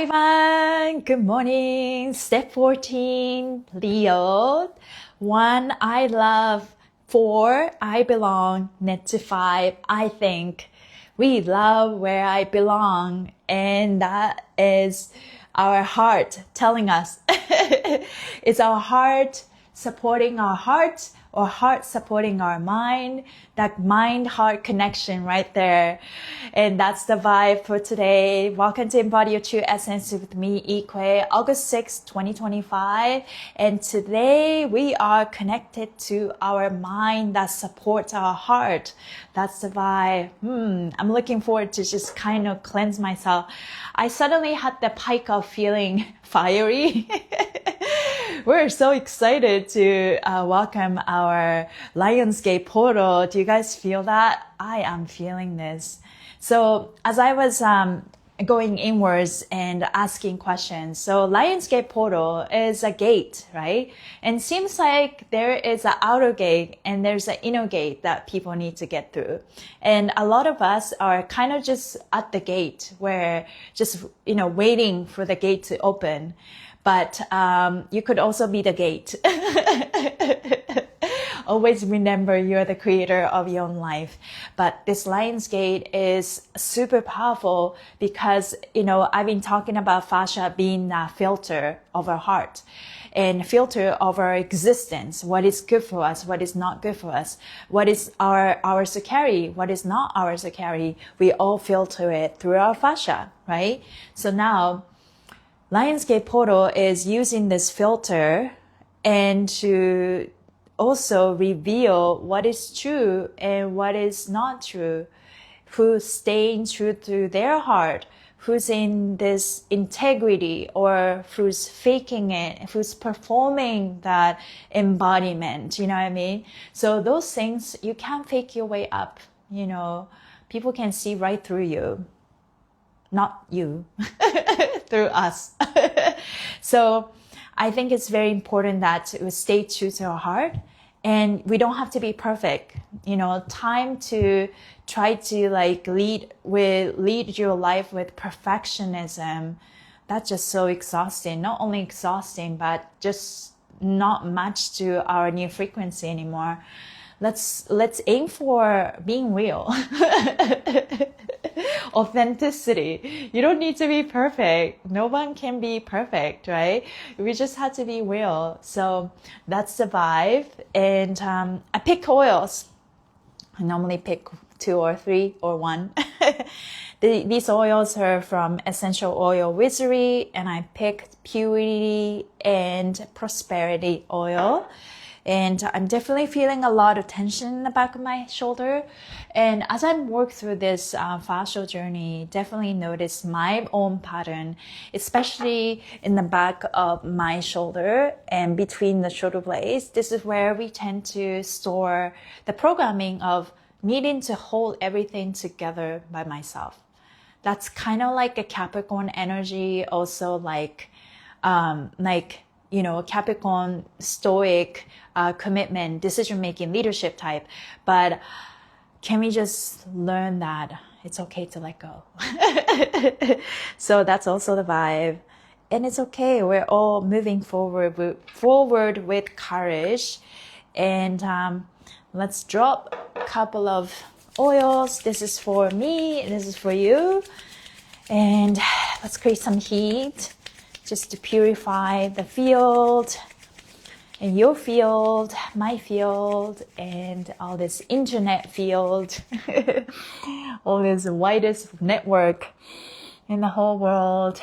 everyone, good morning. Step 14, Leo. 1, I love. 4, I belong. Net to 5, I think. We love where I belong. And that is our heart telling us. It's our heart supporting our heart, or heart supporting our mind, that mind-heart connection right there. And that's the vibe for today. Welcome to Embody Your True Essence with me, Ikue, August 6, 2025. And today we are connected to our mind that supports our heart. That's the vibe. I'm looking forward to just kind of cleanse myself. I suddenly had the pike of feeling fiery. We're so excited to welcome our Lionsgate portal. Do you guys feel that? I am feeling this. So as I was going inwards and asking questions, so Lionsgate portal is a gate, right? And seems like there is an outer gate and there's an inner gate that people need to get through. And a lot of us are kind of just at the gate, where just, waiting for the gate to open. But you could also be the gate. Always remember you're the creator of your own life. But this Lionsgate is super powerful because, I've been talking about fascia being a filter of our heart and filter of our existence. What is good for us? What is not good for us? What is ours to carry? What is not ours to carry? We all filter it through our fascia, right? So now, Lionsgate portal is using this filter and to also reveal what is true and what is not true, who's staying true to their heart, who's in this integrity, or who's faking it, who's performing that embodiment, you know what I mean? So those things, you can't fake your way up, people can see right through you. Not you, through us. So I think it's very important that we stay true to our heart, and we don't have to be perfect. Time to try to lead your life with perfectionism. That's just so exhausting. Not only exhausting, but just not matched to our new frequency anymore. Let's aim for being real. Authenticity. You don't need to be perfect. No one can be perfect, right? We just have to be real. So that's the vibe. And I pick oils. I normally pick 2 or 3 or 1. These oils are from Essential Oil Wizardry, and I picked Purity and Prosperity oil. And I'm definitely feeling a lot of tension in the back of my shoulder. And as I work through this fascial journey, definitely notice my own pattern, especially in the back of my shoulder and between the shoulder blades. This is where we tend to store the programming of needing to hold everything together by myself. That's kind of like a Capricorn energy, also Capricorn stoic commitment, decision-making, leadership type. But can we just learn that it's okay to let go? So that's also the vibe. And it's okay. We're all moving forward with courage. And let's drop a couple of oils. This is for me. This is for you. And let's create some heat, just to purify the field, and your field, my field, and all this internet field, all this widest network in the whole world.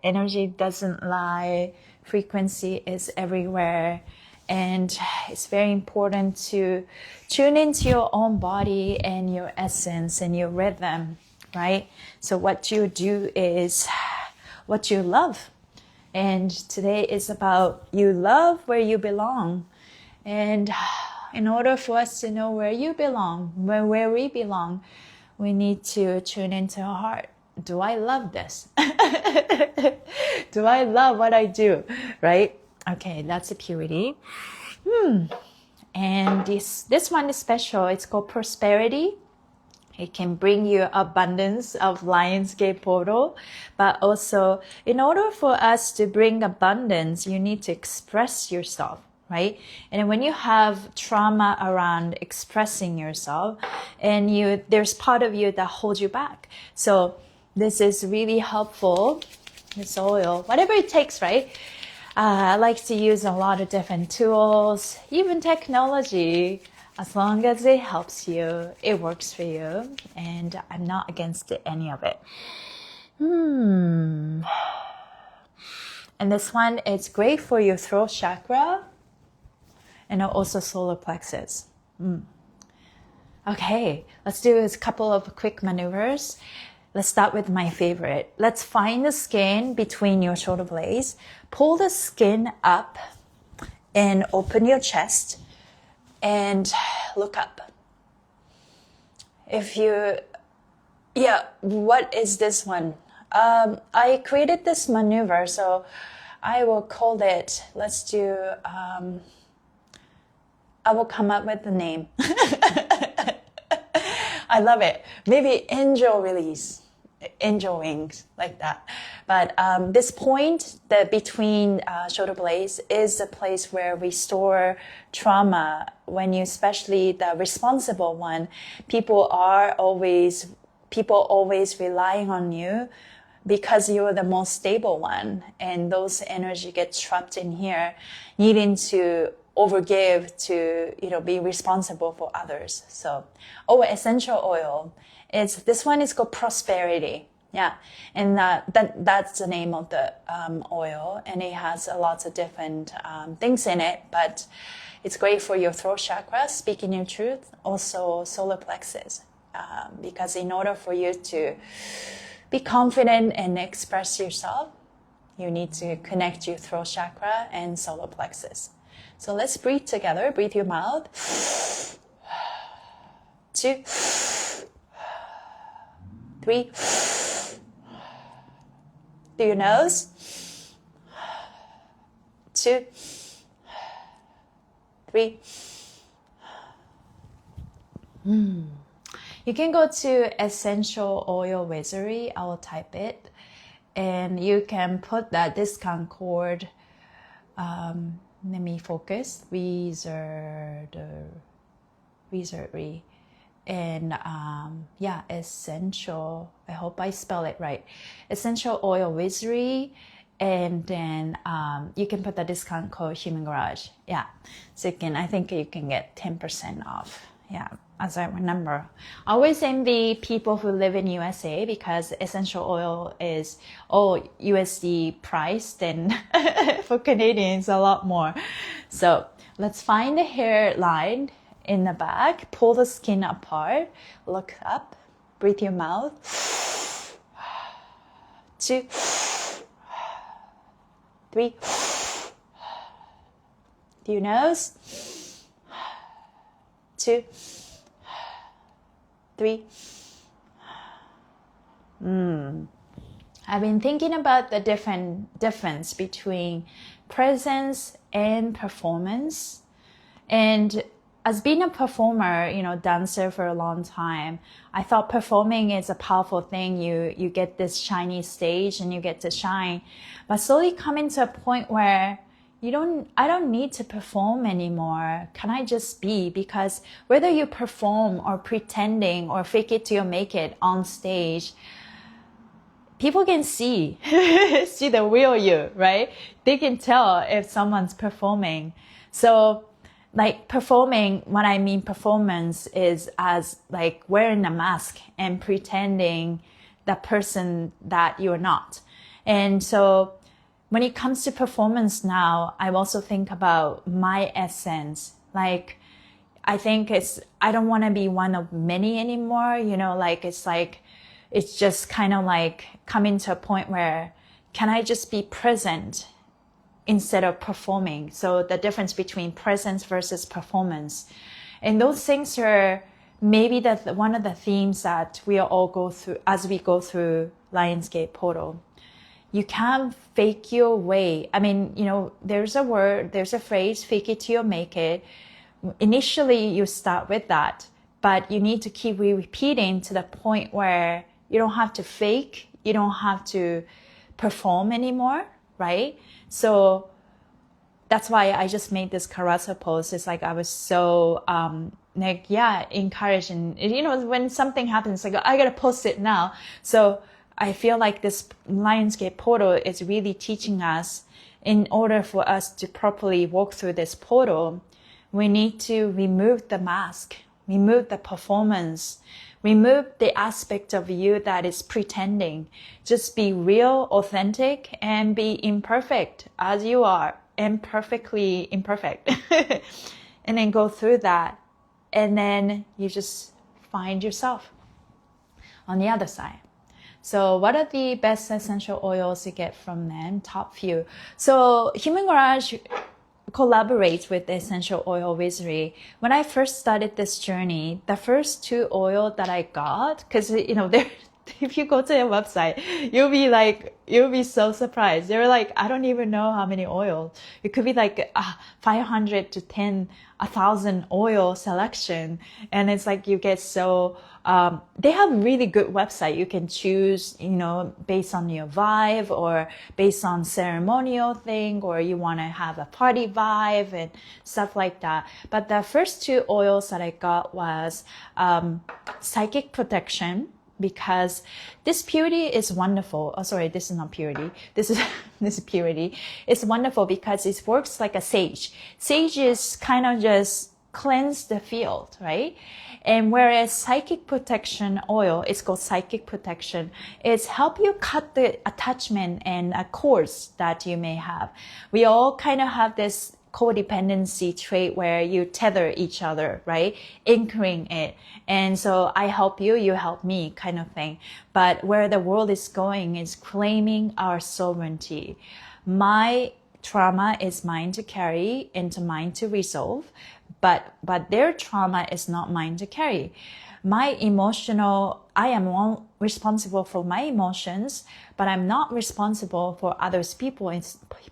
Energy doesn't lie. Frequency is everywhere. And it's very important to tune into your own body and your essence and your rhythm, right? So what you do is what you love. And today is about you love where you belong. And in order for us to know where you belong, where we belong, we need to tune into our heart. Do I love this? Do I love what I do? Right? Okay, that's a purity. And this one is special. It's called Prosperity. It can bring you abundance of Lionsgate portal, but also in order for us to bring abundance, you need to express yourself, right? And when you have trauma around expressing yourself, and there's part of you that holds you back. So this is really helpful. This oil, whatever it takes, right? I like to use a lot of different tools, even technology. As long as it helps you, it works for you, and I'm not against any of it. And this one is great for your throat chakra and also solar plexus. Okay, let's do a couple of quick maneuvers. Let's start with my favorite. Let's find the skin between your shoulder blades. Pull the skin up and open your chest. And look up. What is this one? I created this maneuver, so I will call it, I will come up with the name. I love it. Maybe angel release. Angel wings, like that. But this point between shoulder blades is a place where we store trauma. When you, especially the responsible one, people always relying on you because you're the most stable one, and those energy get trapped in here, needing to overgive to be responsible for others. So, essential oil. This one is called prosperity. Yeah. And that's the name of the oil. And it has lots of different things in it, but it's great for your throat chakra, speaking your truth, also solar plexus. Because in order for you to be confident and express yourself, you need to connect your throat chakra and solar plexus. So let's breathe together. Breathe your mouth. 2, 3. Through your nose. 2, 3. You can go to Essential Oil Wizardry. I will type it. And you can put that discount code. Let me focus. Wizardry. And Essential, I hope I spell it right. Essential Oil Wizardry. And then you can put the discount code Human Garage. Yeah. So I think you can get 10% off. Yeah. As I remember. I always envy people who live in USA because essential oil is USD price, then for Canadians a lot more. So let's find the hairline in the back, pull the skin apart, look up, breathe your mouth. 2, 3. Through your nose. 2, 3. I've been thinking about the difference between presence and performance. And as being a performer, dancer for a long time, I thought performing is a powerful thing. You get this shiny stage and you get to shine. But slowly coming to a point where I don't need to perform anymore. Can I just be? Because whether you perform or pretending or fake it till you make it on stage, people can see the real you, right? They can tell if someone's performing. So like performing, what I mean performance is as like wearing a mask and pretending the person that you're not. And so when it comes to performance now, I also think about my essence. Like, I think I don't want to be one of many anymore. It's just kind of like coming to a point where can I just be present instead of performing? So the difference between presence versus performance. And those things are maybe one of the themes that we all go through as we go through Lionsgate portal. You can't fake your way. I mean, there's a phrase, fake it till you make it. Initially, you start with that. but you need to keep repeating to the point where you don't have to fake, you don't have to perform anymore, right? So that's why I just made this karate pose. It's like I was so encouraged, and when something happens, like I gotta post it now. So I feel like this Lionsgate portal is really teaching us, in order for us to properly walk through this portal, we need to remove the mask, remove the performance, remove the aspect of you that is pretending. Just be real, authentic, and be imperfect as you are, and perfectly imperfect. And then go through that. And then you just find yourself on the other side. So what are the best essential oils you get from them? Top few. So Human Garage collaborates with the Essential Oil Wizardry. When I first started this journey, the first 2 oils that I got, because if you go to their website, you'll be so surprised. They're like, I don't even know how many oils. It could be like 500 to 1,000 oil selection. And it's like you get so, they have a really good website. You can choose, based on your vibe or based on ceremonial thing, or you want to have a party vibe and stuff like that. But the first 2 oils that I got was Psychic Protection, because this purity is wonderful. Oh, sorry, this is not purity. This is purity. It's wonderful because it works like a sage. Sage is kind of just cleanse the field, right? And whereas Psychic Protection oil, it's called Psychic Protection, it's help you cut the attachment and cords that you may have. We all kind of have this codependency trait where you tether each other, right? Anchoring it. And so I help you, you help me kind of thing. But where the world is going is claiming our sovereignty. My trauma is mine to carry and mine to resolve, but their trauma is not mine to carry. I am responsible for my emotions, but I'm not responsible for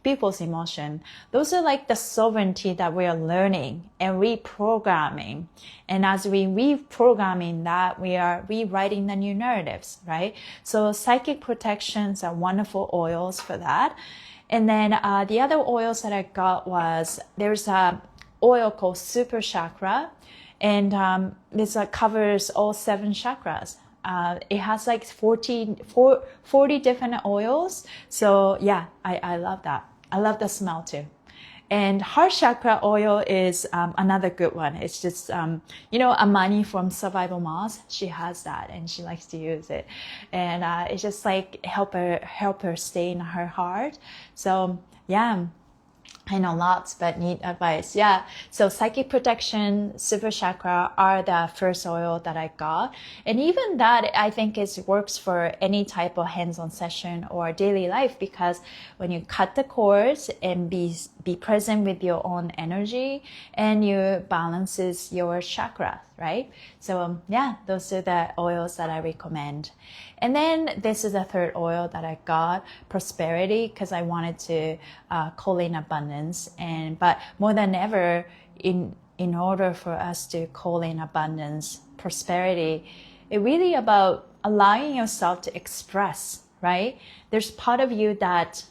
people's emotion. Those are like the sovereignty that we are learning and reprogramming. And as we reprogramming that, we are rewriting the new narratives, right? So Psychic Protections are wonderful oils for that. And then the other oils that I got was, there's a oil called Super Chakra. And this covers all 7 chakras. It has like 40 different oils. So yeah, I love that. I love the smell too. And Heart Chakra oil is another good one. It's just, Amani from Survival Moss, she has that and she likes to use it. And it's just like help her stay in her heart. So yeah. I know lots, but need advice. Yeah. So Psychic Protection, Super Chakra are the first oil that I got. And even that, I think works for any type of hands-on session or daily life, because when you cut the cords and be present with your own energy, and you balances your chakras, right? So yeah, those are the oils that I recommend. And then this is the third oil that I got, Prosperity, because I wanted to call in abundance. But more than ever, in order for us to call in abundance, prosperity, it's really about allowing yourself to express, right? There's part of you that,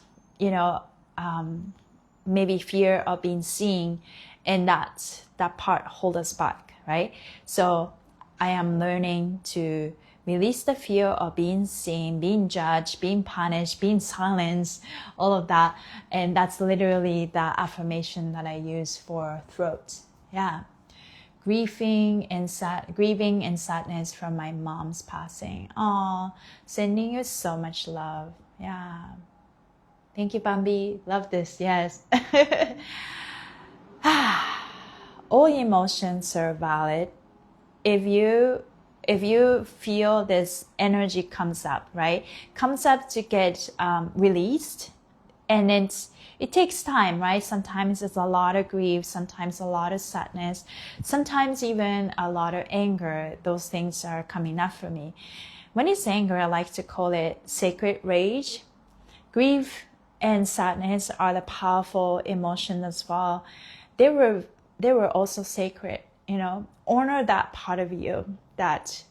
maybe fear of being seen, and that part hold us back, right? So I am learning to release the fear of being seen, being judged, being punished, being silenced, all of that. And that's literally the affirmation that I use for throat. Yeah. Grieving and sadness from my mom's passing. Oh, sending you so much love. Yeah. Thank you, Bambi. Love this. Yes. All emotions are valid. If you feel this energy comes up, right? Comes up to get released, and it takes time, right? Sometimes it's a lot of grief, sometimes a lot of sadness, sometimes even a lot of anger. Those things are coming up for me. When it's anger, I like to call it sacred rage. Grief and sadness are the powerful emotion as well. They were also sacred. honor that part of you that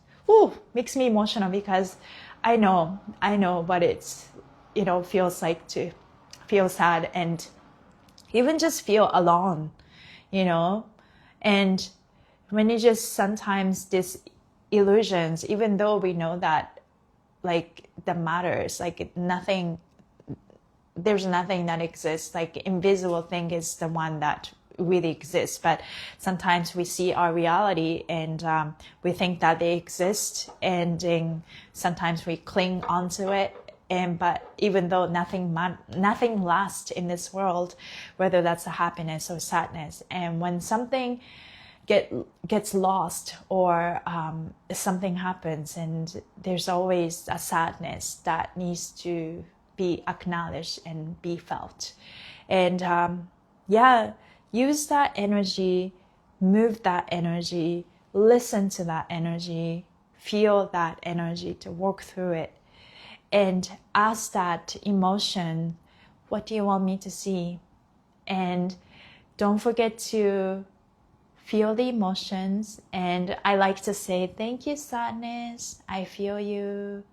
makes me emotional, because I know what it's, feels like to feel sad and even just feel alone, and when you just sometimes these illusions, even though we know that like that matters, like nothing, there's nothing that exists, like invisible thing is the one that really exists, but sometimes we see our reality and we think that they exist, and then sometimes we cling onto it, but even though nothing lasts in this world, whether that's a happiness or sadness, and when something gets lost or something happens, and there's always a sadness that needs to be acknowledged and be felt. And use that energy, move that energy, listen to that energy, feel that energy to work through it, and ask that emotion, what do you want me to see? And don't forget to feel the emotions. And I like to say, thank you, sadness. I feel you.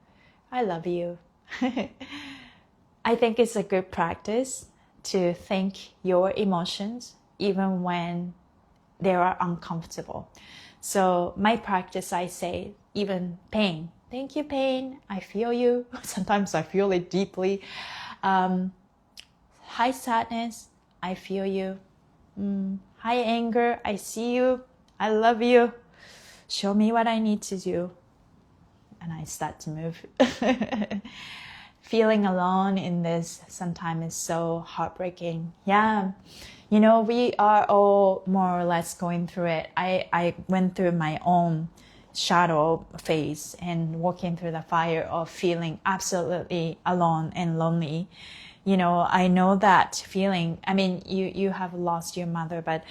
I love you. I think it's a good practice to thank your emotions, even when they are uncomfortable. So my practice, I say, even pain. Thank you, pain. I feel you. Sometimes I feel it deeply. Hi, sadness. I feel you. Hi, anger. I see you. I love you. Show me what I need to do. And I start to move. Feeling alone in this sometimes is so heartbreaking. Yeah. We are all more or less going through it. I went through my own shadow phase and walking through the fire of feeling absolutely alone and lonely. I know that feeling. I mean, you have lost your mother, but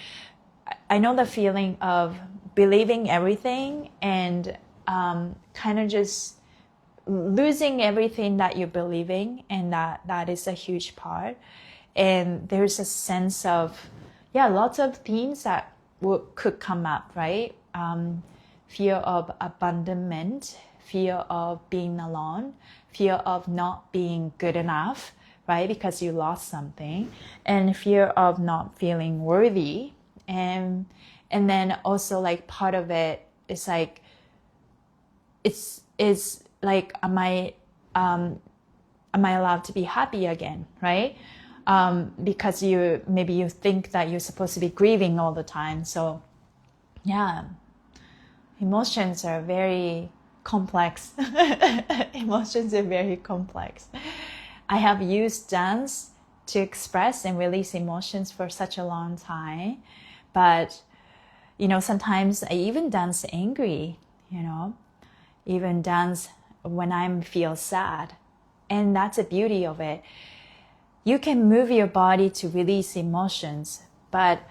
I know the feeling of believing everything and kind of just losing everything that you're believing, and that is a huge part. And there's a sense of, lots of themes that could come up, right? Fear of abandonment, fear of being alone, fear of not being good enough, right? Because you lost something, and fear of not feeling worthy. And then also like part of it is like, it's like, am I allowed to be happy again, right? Because maybe you think that you're supposed to be grieving all the time. So emotions are very complex. Emotions are very complex. I have used dance to express and release emotions for such a long time, but sometimes I even dance angry, even dance when I feel sad. And that's the beauty of it. You can move your body to release emotions, but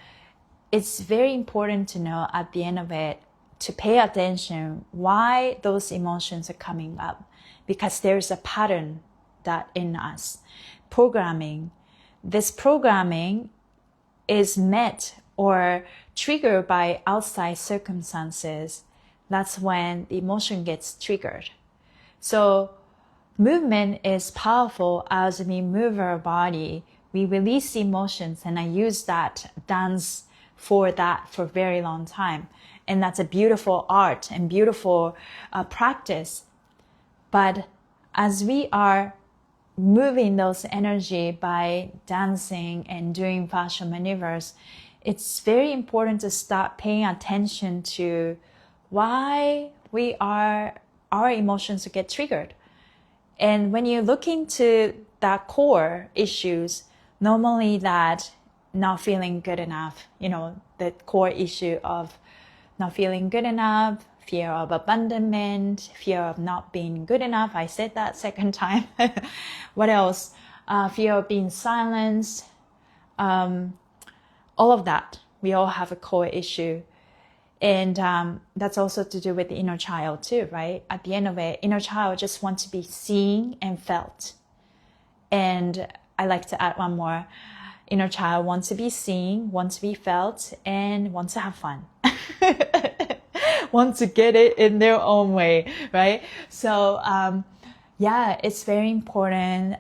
it's very important to know at the end of it to pay attention why those emotions are coming up, because there's a pattern that in us. Programming. This programming is met or triggered by outside circumstances. That's when the emotion gets triggered. So movement is powerful. As we move our body, we release emotions, and I use that dance for that for a very long time. And that's a beautiful art and beautiful practice. But as we are moving those energy by dancing and doing fascial maneuvers, it's very important to start paying attention to why our emotions get triggered. And when you look into that core issues, normally that not feeling good enough, the core issue of not feeling good enough, fear of abandonment, fear of not being good enough. I said that second time. What else? Fear of being silenced. All of that. We all have a core issue. And that's also to do with the inner child too, right? At the end of it, inner child just wants to be seen and felt. And I like to add one more. Inner child wants to be seen, wants to be felt, and wants to have fun. want to get it in their own way, right? So, yeah, it's very important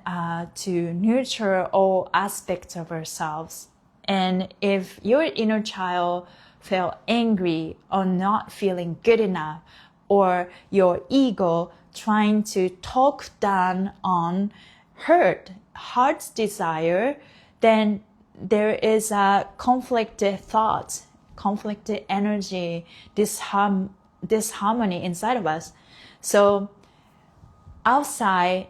to nurture all aspects of ourselves. And if your inner child felt angry or not feeling good enough, or your ego trying to talk down on heart's desire, then there is a conflicted thought, conflicted energy, disharmony inside of us. So outside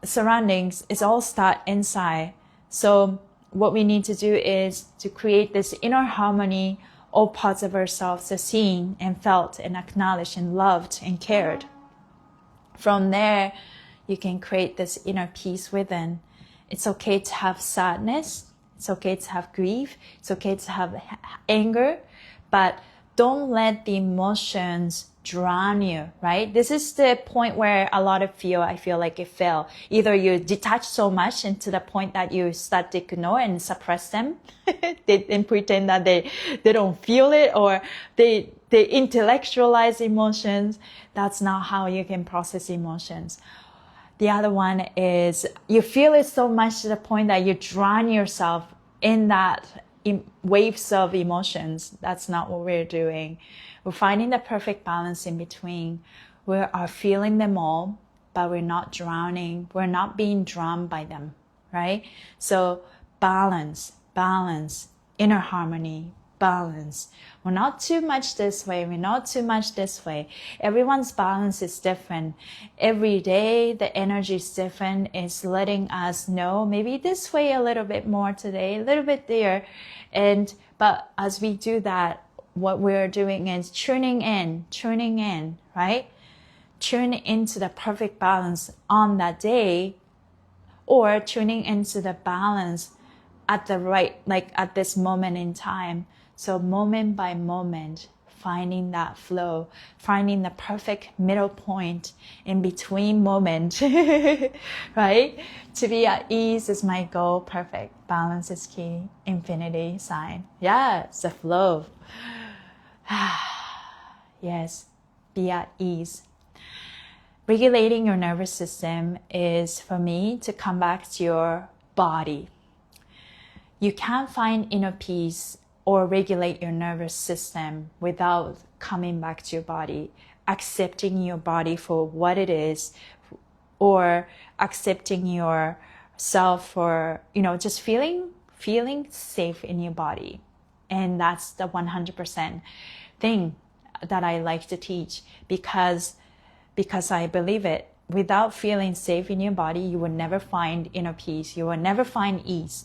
surroundings is all start inside. So what we need to do is to create this inner harmony. All parts of ourselves are seen and felt and acknowledged and loved and cared. From there, you can create this inner peace within. It's okay to have sadness. It's okay to have grief. It's okay to have anger, but don't let the emotions drown you, right? This is the point where a lot of I feel like it fail. Either you detach so much into the point that you start to ignore and suppress them and pretend that they don't feel it, or they intellectualize emotions. That's not how you can process emotions. The other one is you feel it so much to the point that you drown yourself in that waves of emotions. That's not what we're doing. We're finding the perfect balance in between. We are feeling them all, but we're not drowning. We're not being drowned by them, right? So balance, inner harmony, balance. We're not too much this way. We're not too much this way. Everyone's balance is different. Every day, the energy is different. It's letting us know maybe this way a little bit more today, a little bit there. But as we do that, what we're doing is tuning in, right? Tune into the perfect balance on that day, or tuning into the balance at the right, like at this moment in time. So moment by moment, finding that flow, finding the perfect middle point in between moment, right? To be at ease is my goal. Perfect. Balance is key. Infinity sign. Yeah, it's the flow. Yes, be at ease. Regulating your nervous system is, for me, to come back to your body. You can't find inner peace or regulate your nervous system without coming back to your body, accepting your body for what it is, or accepting yourself for, just feeling safe in your body. And that's the 100% thing that I like to teach, because I believe it. Without feeling safe in your body, you will never find inner peace. You will never find ease.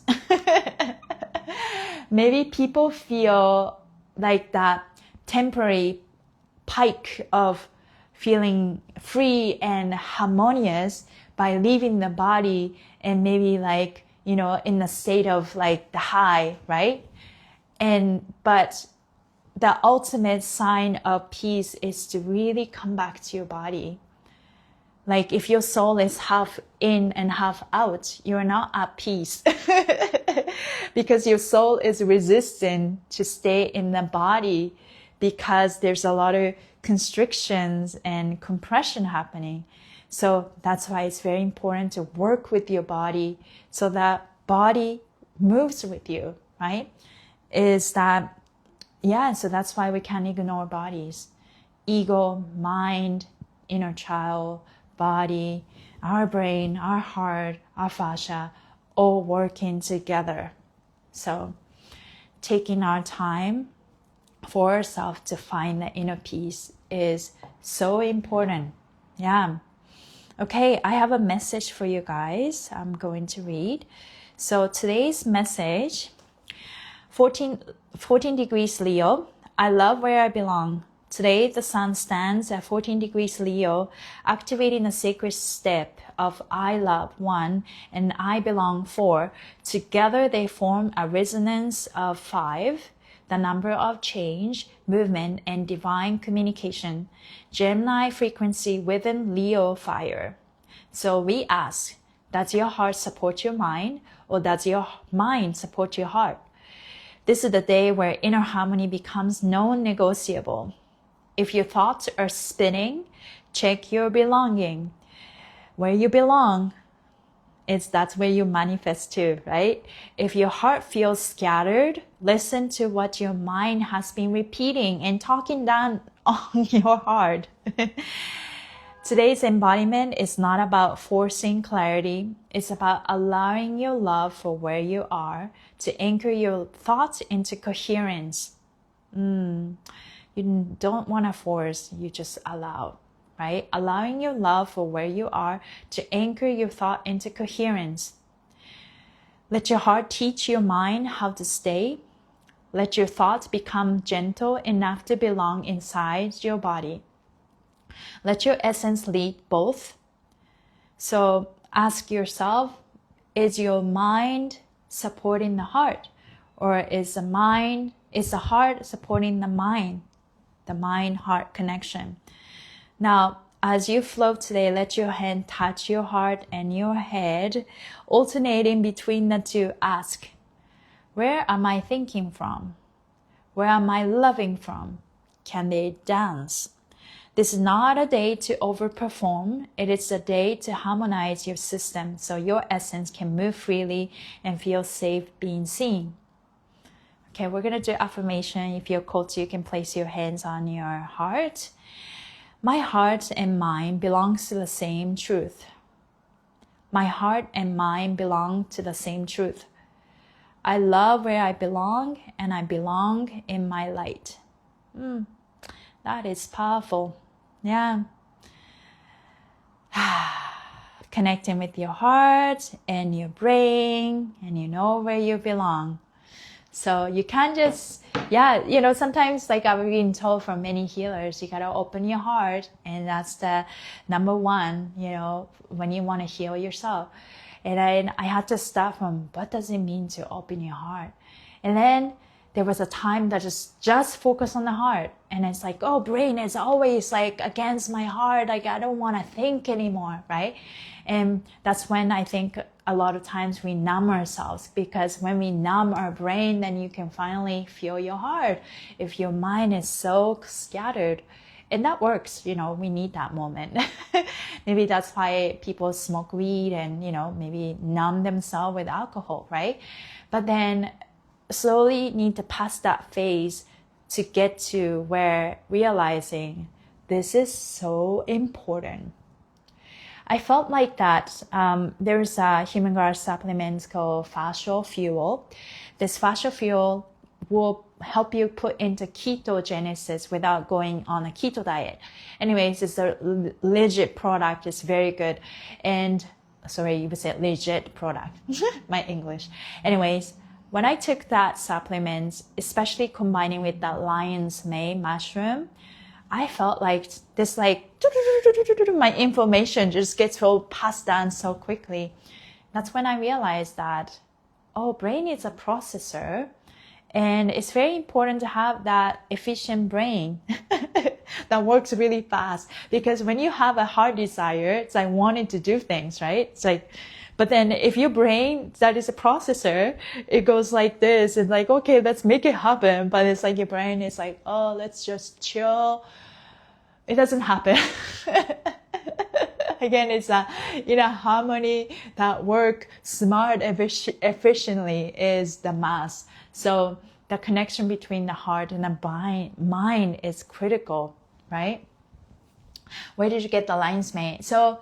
Maybe people feel like that temporary peak of feeling free and harmonious by leaving the body, and maybe in the state of the high, right? But the ultimate sign of peace is to really come back to your body. Like if your soul is half in and half out, you're not at peace because your soul is resistant to stay in the body because there's a lot of constrictions and compression happening. So that's why it's very important to work with your body so that body moves with you, right? So that's why we can't ignore bodies. Ego, mind, inner child, body, our brain, our heart, our fascia, all working together. So taking our time for ourselves to find the inner peace is so important. Yeah. Okay, I have a message for you guys. I'm going to read. So today's message, 14 degrees Leo. I love where I belong. Today, the sun stands at 14 degrees Leo, activating the sacred step of I love 1 and I belong 4. Together, they form a resonance of 5, the number of change, movement, and divine communication. Gemini frequency within Leo fire. So we ask, does your heart support your mind, or does your mind support your heart? This is the day where inner harmony becomes non-negotiable. If your thoughts are spinning, check your belonging. Where you belong, that's where you manifest to, right? If your heart feels scattered, listen to what your mind has been repeating and talking down on your heart. Today's embodiment is not about forcing clarity. It's about allowing your love for where you are to anchor your thoughts into coherence. You don't want to force, you just allow, right? Allowing your love for where you are to anchor your thought into coherence. Let your heart teach your mind how to stay. Let your thoughts become gentle enough to belong inside your body. Let your essence lead both. So ask yourself, is your mind supporting the heart? Or is the heart supporting the mind? The mind-heart connection. Now, as you flow today, let your hand touch your heart and your head, alternating between the two. Ask, where am I thinking from? Where am I loving from? Can they dance? This is not a day to overperform. It is a day to harmonize your system so your essence can move freely and feel safe being seen. Okay, we're going to do affirmation. If you're called to, you can place your hands on your heart. My heart and mind belongs to the same truth. My heart and mind belong to the same truth. I love where I belong and I belong in my light. That is powerful. Yeah. Connecting with your heart and your brain, and you know where you belong. So you can't just, sometimes like I've been told from many healers, you gotta open your heart, and that's the number one, when you want to heal yourself. And I had to start from, what does it mean to open your heart? And then there was a time that just focus on the heart. And it's like, oh, brain is always like against my heart. Like I don't want to think anymore, right? And that's when I think a lot of times we numb ourselves, because when we numb our brain, then you can finally feel your heart. If your mind is so scattered, and that works, we need that moment. Maybe that's why people smoke weed and, maybe numb themselves with alcohol, right? But then slowly need to pass that phase to get to where realizing this is so important. I felt like that. There's a human growth supplement called Fascial Fuel. This Fascial Fuel will help you put into ketogenesis without going on a keto diet. Anyways, it's a legit product. It's very good. And sorry, you would say legit product. My English. Anyways, when I took that supplement, especially combining with that lion's mane mushroom, I felt like this, my information just gets passed down so quickly. That's when I realized that, brain is a processor, and it's very important to have that efficient brain that works really fast. Because when you have a heart desire, it's like wanting to do things, right? It's like, but then if your brain, that is a processor, it goes like this. It's like, okay, let's make it happen. But it's like your brain is like, oh, let's just chill. It doesn't happen. Again, it's a, harmony that work smart, efficiently is the mass. So the connection between the heart and the mind is critical, right? Where did you get the lion's mane? So,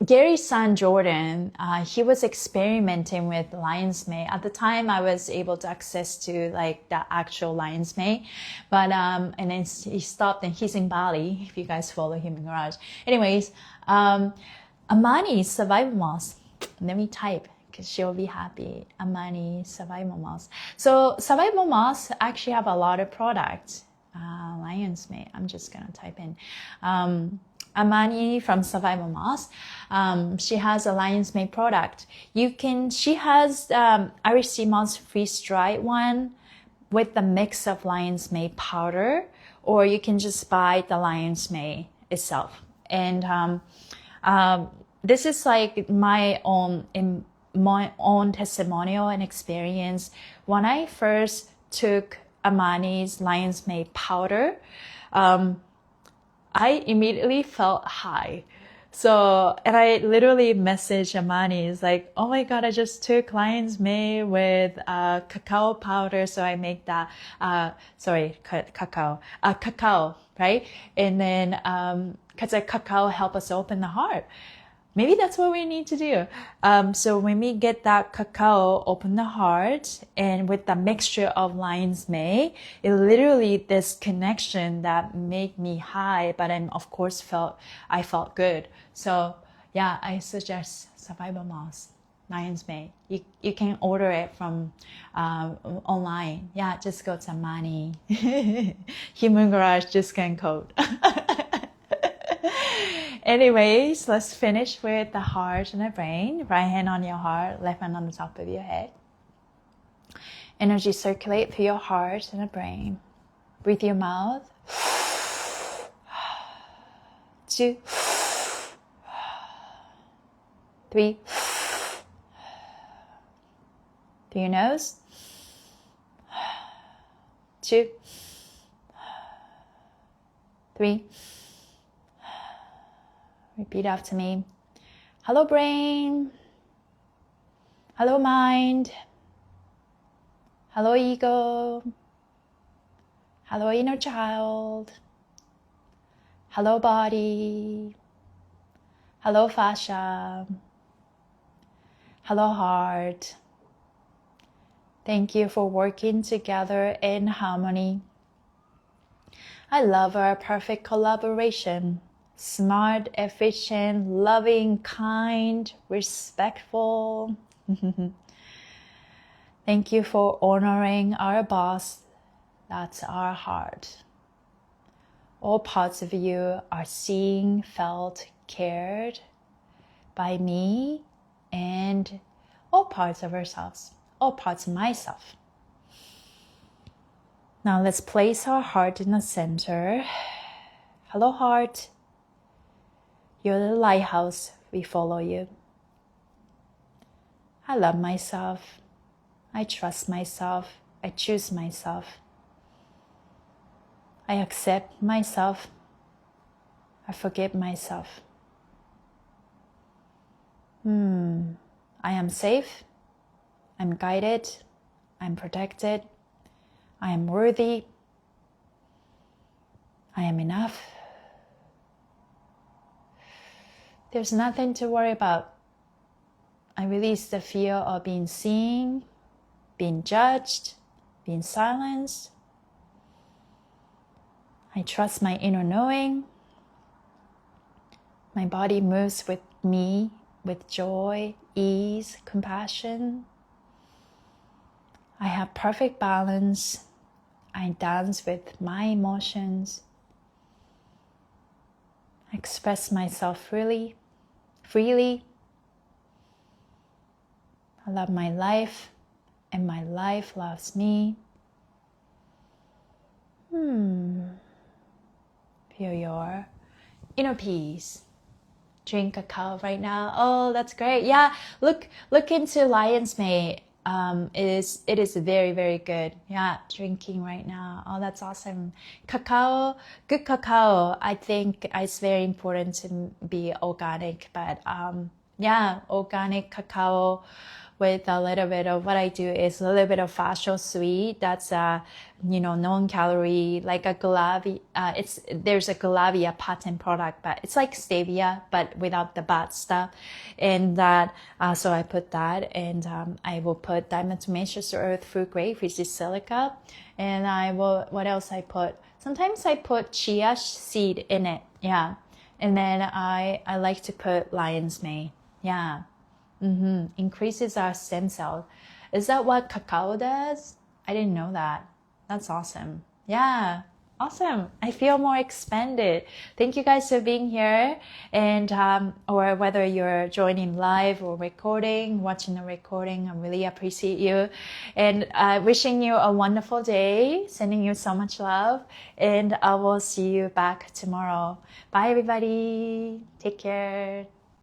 Gary's son Jordan, he was experimenting with lion's mane. At the time, I was able to access to like the actual lion's mane, but and then he stopped, and he's in Bali. If you guys follow him in Garage, anyways, Amani survival moss. Let me type, because she'll be happy. Amani survival moss. So survival moss actually have a lot of products. Lion's mane. I'm just gonna type in. Amani from Survival Moss. She has a lion's mane product. She has Irish sea moss freeze-dried one with the mix of lion's mane powder, or you can just buy the lion's mane itself. And this is like my own my own testimonial and experience. When I first took Amani's Lion's Mane powder, I immediately felt high. So, and I literally messaged Amani. It's like, oh my God, I just took Lion's Mane with cacao powder. So I make that, cacao, right? And then, cause like cacao help us open the heart. Maybe that's what we need to do. So when we get that cacao, open the heart, and with the mixture of Lion's Mane, it literally this connection that made me high, but then of course I felt good. So yeah, I suggest Survival Moms, Lion's Mane. You can order it from online. Yeah, just go to Mani Human Garage discount code. Anyways, let's finish with the heart and the brain. Right hand on your heart, left hand on the top of your head. Energy circulate through your heart and the brain. Breathe your mouth. 2, 3. Through your nose. 2, 3. Repeat after me. Hello, brain. Hello, mind. Hello, ego. Hello, inner child. Hello, body. Hello, fascia. Hello, heart. Thank you for working together in harmony. I love our perfect collaboration. Smart, efficient, loving, kind, respectful. Thank you for honoring our boss. That's our heart. All parts of you are seen, felt, cared by me and all parts of ourselves, all parts of myself. Now let's place our heart in the center. Hello, heart. You're the lighthouse. We follow you. I love myself. I trust myself. I choose myself. I accept myself. I forgive myself. I am safe. I'm guided. I'm protected. I am worthy. I am enough. There's nothing to worry about. I release the fear of being seen, being judged, being silenced. I trust my inner knowing. My body moves with me with joy, ease, compassion. I have perfect balance. I dance with my emotions. I express myself freely. I love my life, and my life loves me. Feel your inner peace. Drink cacao right now. Oh, that's great. Yeah, look into Lion's Mane. It is very, very good. Yeah, drinking right now. Oh, that's awesome. Cacao, good cacao. I think it's very important to be organic, but yeah, organic cacao with a little bit of what I do is a little bit of Fascial sweet. That's non-calorie, like a Galavia. There's a Galavia patent product, but it's like stevia, but without the bad stuff. And that, so I put that, and I will put diatomaceous earth food grade, which is silica. And I will, what else I put? Sometimes I put chia seed in it. Yeah. And then I like to put Lion's Mane. Yeah. Increases our stem cell. Is that what cacao does? I didn't know that. That's awesome. Yeah, awesome. I feel more expanded. Thank you guys for being here, and or whether you're joining live or recording, watching the recording, I really appreciate you, and wishing you a wonderful day, sending you so much love, and I will see you back tomorrow. Bye everybody. Take care.